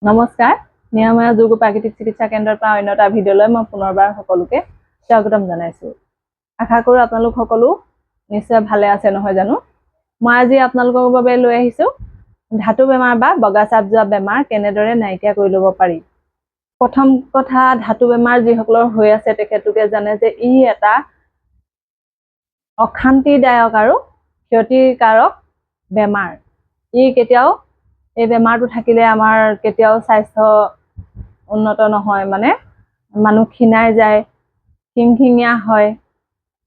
নমস্কাৰ নিয়মীয়া যোগ প্ৰাকৃতিক চিকিৎসা কেন্দ্ৰৰ পৰা অন্য এটা ভিডিঅ'লৈ মই পুনৰবাৰ সকলোকে স্বাগতম জনাইছোঁ। আশা কৰোঁ আপোনালোক সকলো নিশ্চয় ভালে আছে নহয় জানো। মই আজি আপোনালোকৰ বাবে লৈ আহিছোঁ ধাতু বেমাৰ বা বগা চাপ যোৱা বেমাৰ কেনেদৰে নাইকিয়া কৰি ল'ব পাৰি। প্ৰথম কথা, ধাতু বেমাৰ যিসকলৰ হৈ আছে তেখেতলোকে জানে যে ই এটা অশান্তিদায়ক আৰু ক্ষতিকাৰক বেমাৰ। ই কেতিয়াও এই বেমাৰটো থাকিলে আমাৰ কেতিয়াও স্বাস্থ্য উন্নত নহয়, মানে মানুহ ক্ষীণাই যায়, খিংখিঙীয়া হয়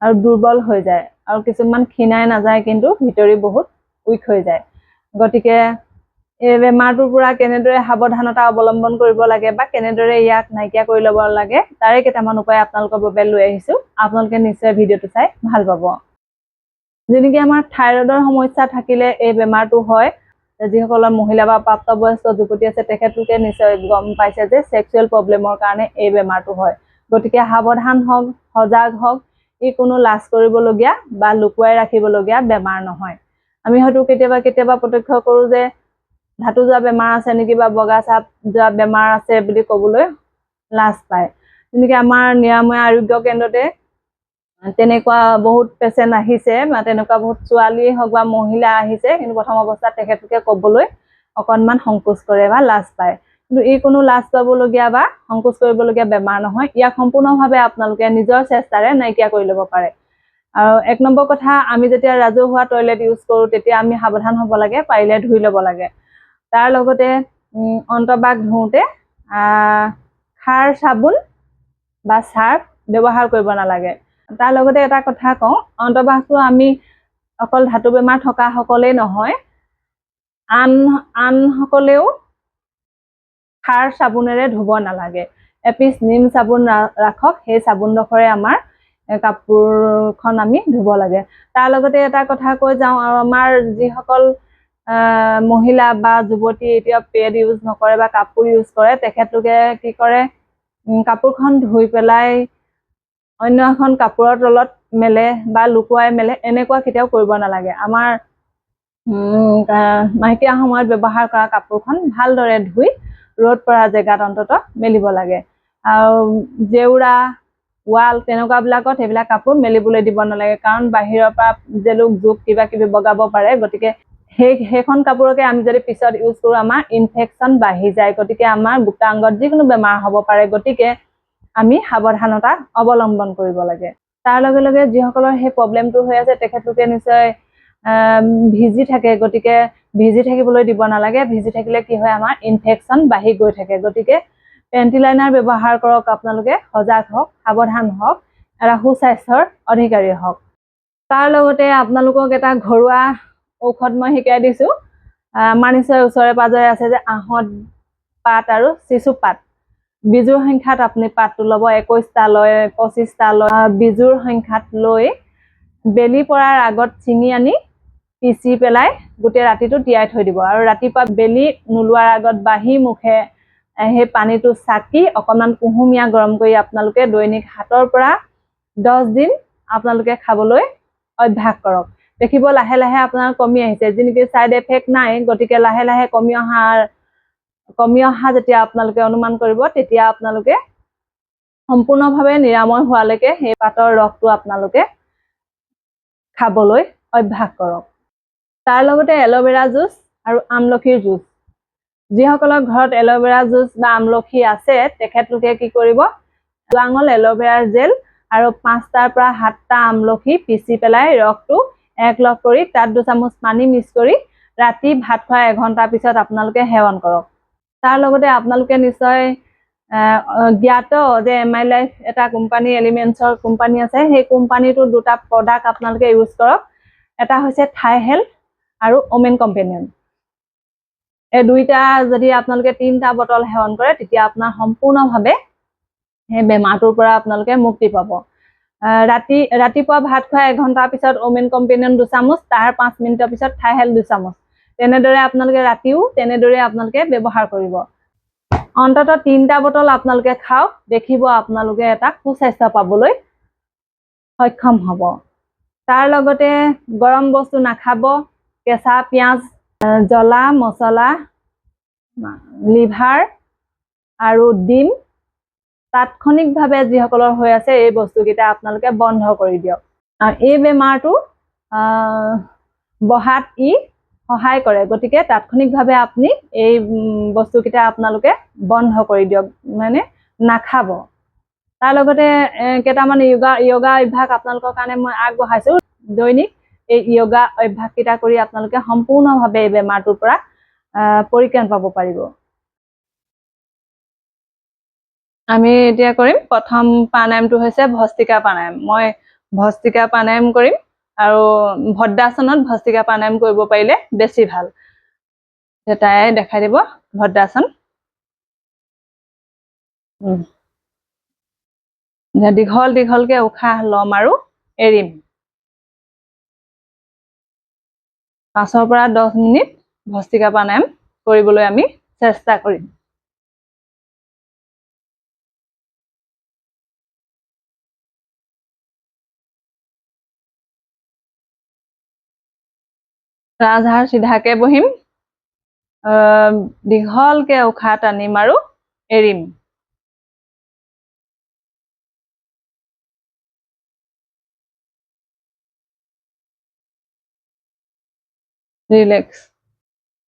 আৰু দুৰ্বল হৈ যায়, আৰু কিছুমান ক্ষীণাই নাযায় কিন্তু ভিতৰি বহুত উইক হৈ যায়। গতিকে এই বেমাৰটোৰ পৰা কেনেদৰে সাৱধানতা অৱলম্বন কৰিব লাগে বা কেনেদৰে ইয়াক নাইকিয়া কৰি ল'ব লাগে তাৰে কেইটামান উপায় আপোনালোকৰ বাবে লৈ আহিছোঁ। আপোনালোকে নিশ্চয় ভিডিঅ'টো চাই ভাল পাব। যেনেকৈ আমাৰ থাইৰয়ডৰ সমস্যা থাকিলে এই বেমাৰটো হয়। যিসকলৰ মহিলা বা প্ৰাপ্তবয়স্ক যুৱতী আছে তেখেতলোকে নিশ্চয় গম পাইছে যে ছেক্সুৱেল প্ৰব্লেমৰ কাৰণে এই বেমাৰটো হয়। গতিকে সাৱধান হওক, সজাগ হওক। ই কোনো লাজ কৰিবলগীয়া বা লুকুৱাই ৰাখিবলগীয়া বেমাৰ নহয়। আমি হয়তো কেতিয়াবা প্ৰত্যক্ষ কৰোঁ যে ধাতু যোৱা বেমাৰ আছে নেকি বা বগা চাপ যোৱা বেমাৰ আছে বুলি ক'বলৈ লাজ পায়। যেনেকৈ আমাৰ নিৰাময় আৰোগ্য কেন্দ্ৰতে তেনেকুৱা বহুত পেচেণ্ট আহিছে বা তেনেকুৱা বহুত ছোৱালীয়ে হওক বা মহিলা আহিছে, কিন্তু প্ৰথম অৱস্থাত তেখেতলোকে ক'বলৈ অকণমান সংকোচ কৰে বা লাজ পায়। কিন্তু ই কোনো লাজ পাবলগীয়া বা সংকোচ কৰিবলগীয়া বেমাৰ নহয়। ইয়াক সম্পূৰ্ণভাৱে আপোনালোকে নিজৰ চেষ্টাৰে নাইকিয়া কৰি ল'ব পাৰে। আৰু এক নম্বৰ কথা, আমি যেতিয়া ৰাজহুৱা টয়লেট ইউজ কৰোঁ তেতিয়া আমি সাৱধান হ'ব লাগে, পাৰিলে ধুই ল'ব লাগে। তাৰ লগতে অন্তঃবাগ ধুওঁতে খাৰ চাবোন বা চাৰ্ফ ব্যৱহাৰ কৰিব নালাগে। তাৰ লগতে এটা কথা কওঁ, অন্তঃবাগটো আমি অকল ধাতু বেমাৰ থকা সকলেই নহয়, আন সকলেও খাৰ চাবোনেৰে ধুব নালাগে। এপিচ নিম চাবোন ৰাখক, সেই চাবোনডোখৰে আমাৰ কাপোৰখন আমি ধুব লাগে। তাৰ লগতে এটা কথা কৈ যাওঁ, আৰু আমাৰ যিসকল মহিলা বা যুৱতী এতিয়া পেড ইউজ নকৰে বা কাপোৰ ইউজ কৰে, তেখেতলোকে কি কৰে, কাপোৰখন ধুই পেলাই অন্য এখন কাপোৰৰ তলত মেলে বা লুকুৱাই মেলে, এনেকুৱা কেতিয়াও কৰিব নালাগে। আমাৰ মাহেকীয়া সময়ত ব্যৱহাৰ কৰা কাপোৰখন ভালদৰে ধুই ৰ'দ পৰা জেগাত অন্ততঃ মেলিব লাগে। আৰু জেউৰা, ৱাল তেনেকুৱাবিলাকত সেইবিলাক কাপোৰ মেলিবলৈ দিব নালাগে, কাৰণ বাহিৰৰ পৰা জেলুক জোক কিবা কিবি বগাব পাৰে। গতিকে সেইখন কাপোৰকে আমি যদি পিছত ইউজ কৰোঁ, আমাৰ ইনফেকশ্যন বাঢ়ি যায়। গতিকে আমাৰ গোটাংগত যিকোনো বেমাৰ হ'ব পাৰে। গতিকে আমি সাৱধানতা অৱলম্বন কৰিব লাগে। তাৰ লগে লগে যিসকলৰ সেই প্ৰব্লেমটো হৈ আছে তেখেতলোকে নিশ্চয় ভিজি থাকে, গতিকে ভিজি থাকিবলৈ দিব নালাগে। ভিজি থাকিলে কি হয়, আমাৰ ইনফেকশ্যন বাঢ়ি গৈ থাকে। গতিকে পেণ্টি লাইনাৰ ব্যৱহাৰ কৰক। আপোনালোকে সজাগ হওক, সাৱধান হওক, এটা সুস্বাস্থ্যৰ অধিকাৰী হওক। তাৰ লগতে আপোনালোকক এটা ঘৰুৱা ঔষধ মই শিকাই দিছোঁ। আমাৰ নিশ্চয় ওচৰে পাঁজৰে আছে যে আঁহত পাত আৰু চিচু পাত। বিজুৰ সংখ্যাত আপুনি পাতটো ল'ব, 21টা লয়, 25টা লয়। বিজুৰ সংখ্যাত লৈ বেলি পৰাৰ আগত ছিঙি আনি পিচি পেলাই গোটেই ৰাতিটো তিয়াই থৈ দিব, আৰু ৰাতিপুৱা বেলি নোলোৱাৰ আগত বাঁহী মুখে সেই পানীটো চাকি অকণমান কুহুমীয়া গৰম কৰি আপোনালোকে দৈনিক 7ৰ পৰা 10 দিন আপোনালোকে খাবলৈ অভ্যাস কৰক। দেখিব লাহে লাহে আপোনাৰ কমি আহিছে, যেনেকৈ ছাইড এফেক্ট নাই। গতিকে লাহে লাহে কমি অহা যেতিয়া আপোনালোকে অনুমান কৰিব, তেতিয়া আপোনালোকে সম্পূৰ্ণভাৱে নিৰাময় হোৱালৈকে সেই পাতৰ ৰসটো আপোনালোকে খাবলৈ অভ্যাস কৰক। তাৰ লগতে এল'ভেৰা জুচ আৰু আমলখিৰ জুচ। যিসকলৰ ঘৰত এল'ভেৰা জুচ বা আমলখি আছে তেখেতলোকে কি কৰিব, দুআঙুল এল'ভেৰাৰ জেল আৰু 5টাৰ পৰা 7টা আমলখি পিচি পেলাই ৰসটো একলগ কৰি তাত 2 চামুচ পানী মিক্স কৰি ৰাতি ভাত খোৱাৰ 1 ঘণ্টাৰ পিছত আপোনালোকে সেৱন কৰক। তাৰ লগতে আপোনালোকে নিশ্চয় জ্ঞাত যে MI লাইফ এটা কোম্পানী, এলিমেণ্টছৰ কোম্পানী আছে। সেই কোম্পানীটোৰ 2টা প্ৰডাক্ট আপোনালোকে ইউজ কৰক। এটা হৈছে থাই হেল্থ আৰু ওমেন কম্পেনিয়ন। এই 2টা যদি আপোনালোকে 3টা বটল সেৱন কৰে, তেতিয়া আপোনাৰ সম্পূৰ্ণভাৱে সেই বেমাৰটোৰ পৰা আপোনালোকে মুক্তি পাব। ৰাতিপুৱা ভাত খোৱাৰ 1 ঘণ্টাৰ পিছত ওমেন কম্পেনিয়ন 2 চামুচ, তাৰ 5 মিনিটৰ পিছত থাই হেল্থ 2 চামুচ। তেনেদৰে আপোনালোকে ৰাতিও তেনেদৰে আপোনালোকে ব্যৱহাৰ কৰিব। অন্ততঃ 3টা বটল আপোনালোকে খাওক, দেখিব আপোনালোকে এটা সুস্বাস্থ্য পাবলৈ সক্ষম হ'ব। তাৰ লগতে গৰম বস্তু নাখাব, কেঁচা পিঁয়াজ, জ্বলা মছলা লিভাৰ আৰু ডিম তাৎক্ষণিকভাৱে যিসকলৰ হৈ আছে এই বস্তুকেইটা আপোনালোকে বন্ধ কৰি দিয়ক। আৰু এই বেমাৰটো বহাত সহায় কৰে, গতিকে তাৎক্ষণিকভাৱে আপুনি এই বস্তুকেইটা আপোনালোকে বন্ধ কৰি দিয়ক, মানে নাখাব। তাৰ লগতে কেইটামান য়োগা অভ্যাস আপোনালোকৰ কাৰণে মই আগবঢ়াইছোঁ। দৈনিক এই য়োগা অভ্যাসকেইটা কৰি আপোনালোকে সম্পূৰ্ণভাৱে এই বেমাৰটোৰ পৰা পৰিত্ৰাণ পাব পাৰিব। আমি এতিয়া কৰিম প্ৰথম প্ৰাণায়ামটো হৈছে ভস্ত্ৰিকা প্ৰাণায়াম। মই ভস্ত্ৰিকা প্ৰাণায়াম কৰিম আৰু ভদ্ৰাসনত ভস্ত্ৰিকা প্ৰাণায়াম কৰিব পাৰিলে বেছি ভাল। তাই দেখাই দিব ভদ্ৰাসন। দীঘল দীঘলকে উশাহ ল'ম আৰু এৰিম। 5 পৰা 10 মিনিট ভস্ত্ৰিকা প্ৰাণায়াম কৰিবলৈ আমি চেষ্টা কৰিম। ৰাজহাড় চিধাকে বহিম, দীঘলকে উশাহ টানিম আৰু এৰিম। ৰিলেক্স।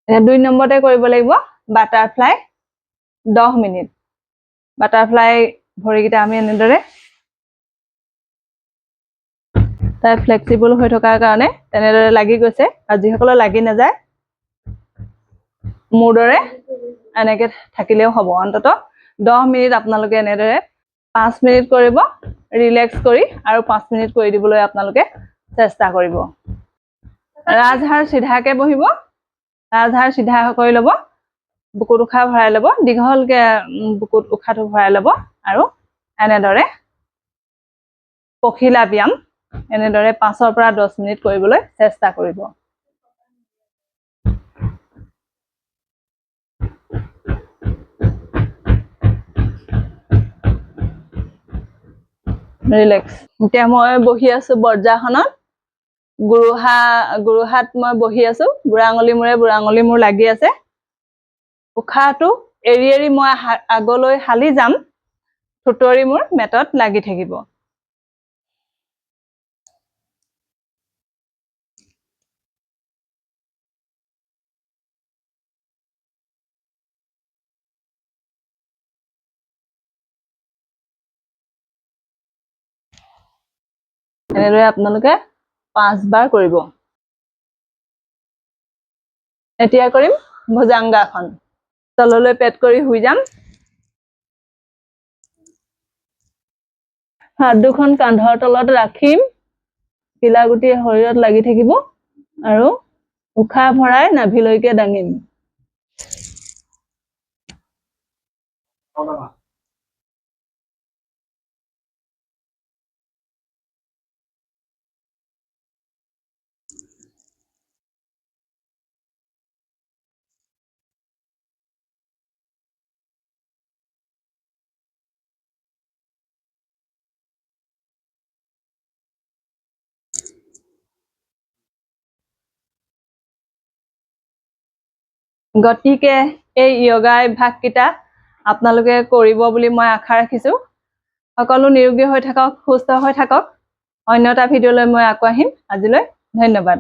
2 নম্বৰতে কৰিব লাগিব বাটাৰফ্লাই 10 মিনিট। বাটাৰফ্লাই ভৰিকেইটা আমি এনেদৰে তাই ফ্লেক্সিবল হৈ থকাৰ কাৰণে তেনেদৰে লাগি গৈছে, আৰু যিসকলৰ লাগি নাযায় মোৰ দৰে এনেকে থাকিলেও হ'ব। অন্ততঃ 10 মিনিট আপোনালোকে এনেদৰে 5 মিনিট কৰিব ৰিলেক্স কৰি, আৰু 5 মিনিট কৰি দিবলৈ আপোনালোকে চেষ্টা কৰিব। ৰাজহাড় চিধাকে বহিব, ৰাজহাড় চিধা কৰি ল'ব, বুকুত উশাহ ভৰাই ল'ব, দীঘলকে বুকুত উশাহটো ভৰাই ল'ব, আৰু এনেদৰে পখিলা ব্যায়াম এনেদৰে 5 পৰা 10 মিনিট কৰিবলৈ চেষ্টা কৰিব। ৰিলেক্স। এতিয়া মই বহি আছো বজ্ৰাসনত। গুৰুহাত মই বহি আছো, বুঢ়া আঙুলি মূৰ লাগি আছে। উশাহটো এৰি এৰি মই আগলৈ হালি যাম, থুতৰি মোৰ মেটত লাগি থাকিব। এনেদৰে আপোনালোকে 5 বাৰ কৰিব। এতিয়া কৰিম ভুজাংগাসন। তললৈ পেট কৰি শুই যাম। হাত দুখন কান্ধৰ তলত ৰাখিম, কিলাগুটি শৰীৰত লাগি থাকিব, আৰু উশাহ ভৰাই নাভিলৈকে দাঙিম। গতিকে এই য়োগা অভ্যাসকেইটা আপোনালোকে কৰিব বুলি মই আশা ৰাখিছোঁ। সকলো নিৰোগী হৈ থাকক, সুস্থ হৈ থাকক। অন্য এটা ভিডিঅ'লৈ মই আকৌ আহিম। আজিলৈ ধন্যবাদ।